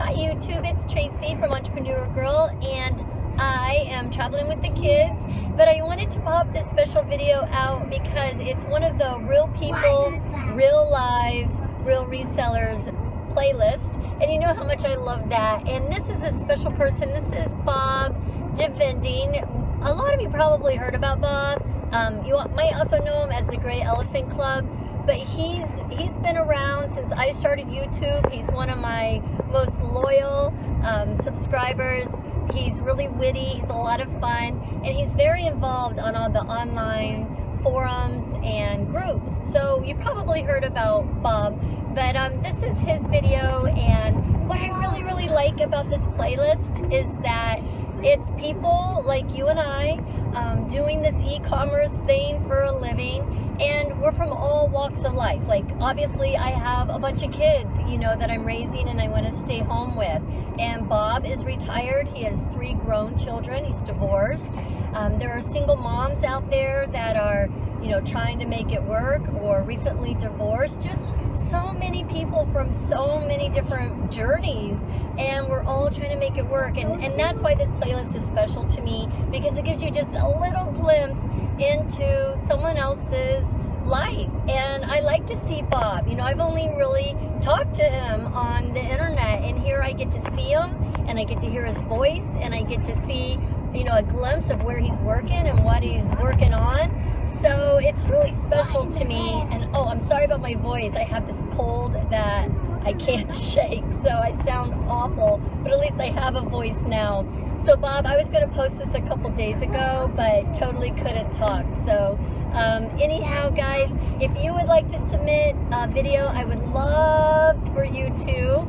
Hi YouTube, it's Tracy from Entrepreneur Girl, and I am traveling with the kids, but I wanted to pop this special video out because it's one of the Real People, Real Lives, Real Resellers playlist, and you know how much I love that. And this is a special person. This is BobDVending. A lot of you probably heard about Bob. You might also know him as the Gray Elephant Club. But he's been around since I started YouTube. He's one of my most loyal subscribers. He's really witty, he's a lot of fun, and he's very involved on all the online forums and groups. So you probably heard about Bob, but this is his video, and what I really like about this playlist is that it's people like you and I doing this e-commerce thing for a living. And we're from all walks of life. Like, obviously, I have a bunch of kids, you know, that I'm raising and I want to stay home with. And Bob is retired. He has 3 grown children. He's divorced. There are single moms out there that are, you know, trying to make it work or recently divorced. Just so many people from so many different journeys, and we're all trying to make it work. And that's why this playlist is special to me, because it gives you just a little glimpse into someone else's life. And I like to see Bob. You know, I've only really talked to him on the internet, and here I get to see him and I get to hear his voice and I get to see, you know, a glimpse of where he's working and what he's working on. So it's really special to me. And oh, I'm sorry about my voice. I have this cold that I can't shake, so I sound awful, but at least I have a voice now. So Bob, I was going to post this a couple days ago, but totally couldn't talk. So anyhow, guys, if you would like to submit a video, I would love for you to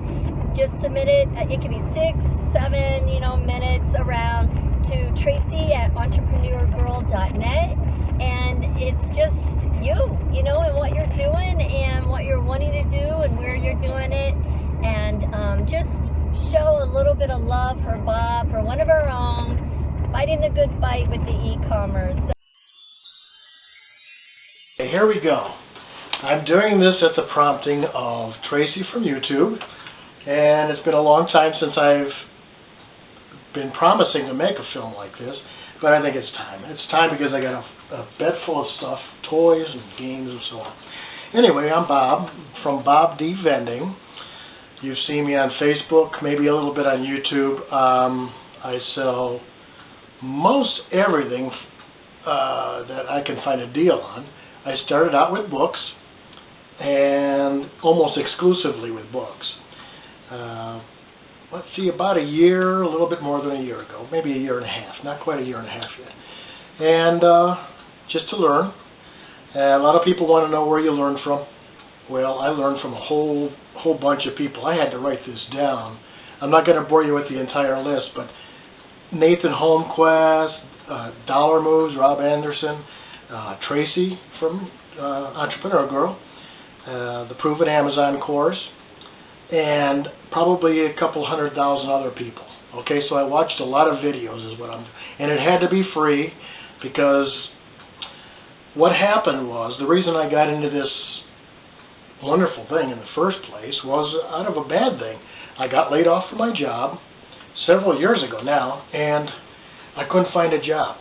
just submit it. It could be 6, 7, you know, minutes around to tracy@entrepreneurgirl.net. And it's just you know, and what you're doing and what you're wanting to do and where you're doing it. And just show a little bit of love for Bob, for one of our own, fighting the good fight with the e-commerce. Okay, here we go. I'm doing this at the prompting of Tracy from YouTube, and it's been a long time since I've been promising to make a film like this, but I think it's time. It's time because I got a bed full of stuff, toys and games and so on. Anyway, I'm Bob from BobDVending. You've seen me on Facebook, maybe a little bit on YouTube. I sell most everything that I can find a deal on. I started out with books, and almost exclusively with books. Let's see, about a year, a little bit more than a year ago, maybe a year and a half, not quite a year and a half yet. And just to learn. A lot of people want to know where you learn from. Well, I learned from a whole bunch of people. I had to write this down. I'm not going to bore you with the entire list, but Nathan Holmquist, Dollar Moves, Rob Anderson, Tracy from Entrepreneur Girl, the Proven Amazon course, and probably a couple 100,000 other people. Okay, so I watched a lot of videos is what I'm doing. And it had to be free, because what happened was, the reason I got into this wonderful thing in the first place was out of a bad thing. I got laid off from my job several years ago now, and I couldn't find a job.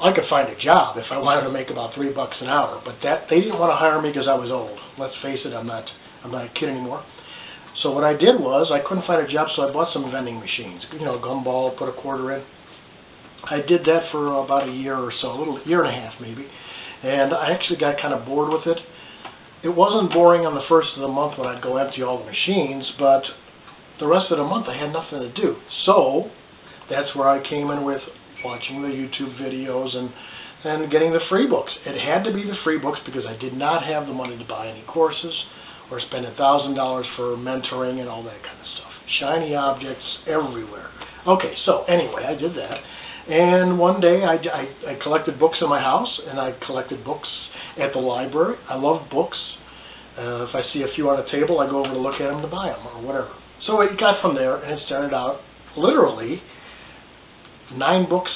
I could find a job if I wanted to make about $3 an hour, but they didn't want to hire me because I was old. Let's face it, I'm not a kid anymore. So what I did was, I couldn't find a job, so I bought some vending machines. You know, gumball, put a quarter in. I did that for about a year or so, a year and a half maybe, and I actually got kind of bored with it. It wasn't boring on the first of the month when I'd go empty all the machines, but the rest of the month I had nothing to do. So that's where I came in with watching the YouTube videos and getting the free books. It had to be the free books because I did not have the money to buy any courses or spend $1,000 for mentoring and all that kind of stuff. Shiny objects everywhere. Okay, so anyway, I did that. And one day I collected books in my house, and I collected books at the library. I love books. If I see a few on a table, I go over to look at them to buy them or whatever. So it got from there, and it started out literally 9 books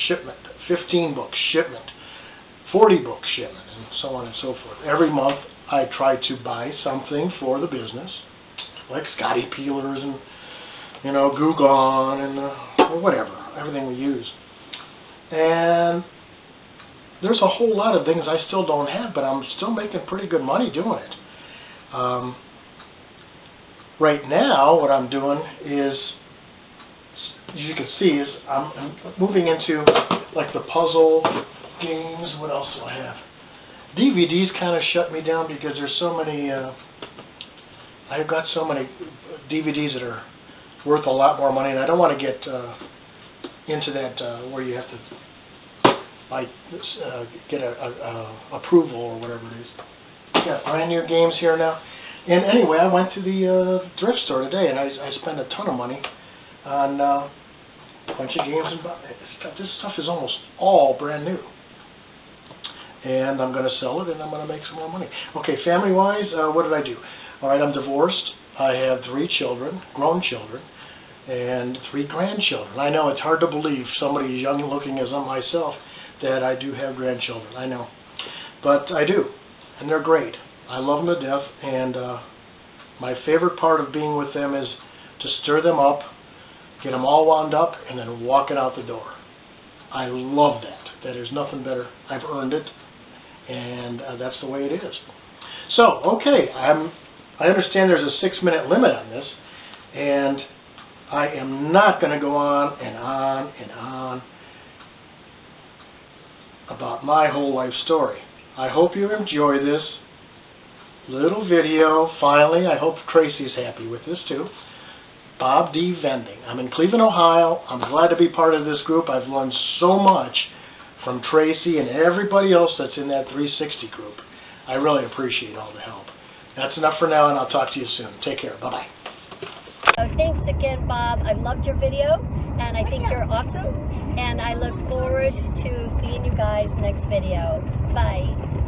shipment, 15 books shipment, 40 books shipment, and so on and so forth. Every month I try to buy something for the business, like Scotty peelers and, you know, Goo Gone and whatever, everything we use. And there's a whole lot of things I still don't have, but I'm still making pretty good money doing it. Right now, what I'm doing is, as you can see, is I'm moving into like the puzzle games. What else do I have? DVDs kind of shut me down because there's so many. I've got so many DVDs that are worth a lot more money, and I don't want to get into that where you have to get a approval or whatever it is. Got brand new games here now. And anyway, I went to the thrift store today, and I spent a ton of money on a bunch of games. And this stuff is almost all brand new. And I'm going to sell it, and I'm going to make some more money. Okay, family-wise, what did I do? All right, I'm divorced. I have 3 children, grown children, and 3 grandchildren. I know it's hard to believe, somebody as young-looking as myself, that I do have grandchildren. I know. But I do, and they're great. I love them to death, and my favorite part of being with them is to stir them up, get them all wound up, and then walk it out the door. I love that. That is nothing better. I've earned it, and that's the way it is. So, okay, I understand there's a 6-minute limit on this, and I am not going to go on and on and on about my whole life story. I hope you enjoy this little video. Finally, I hope Tracy's happy with this too. BobDVending. I'm in Cleveland, Ohio. I'm glad to be part of this group. I've learned so much from Tracy and everybody else that's in that 360 group. I really appreciate all the help. That's enough for now, and I'll talk to you soon. Take care. Bye-bye. Thanks again, Bob. I loved your video, and I think you're awesome. And I look forward to seeing you guys next video. Bye.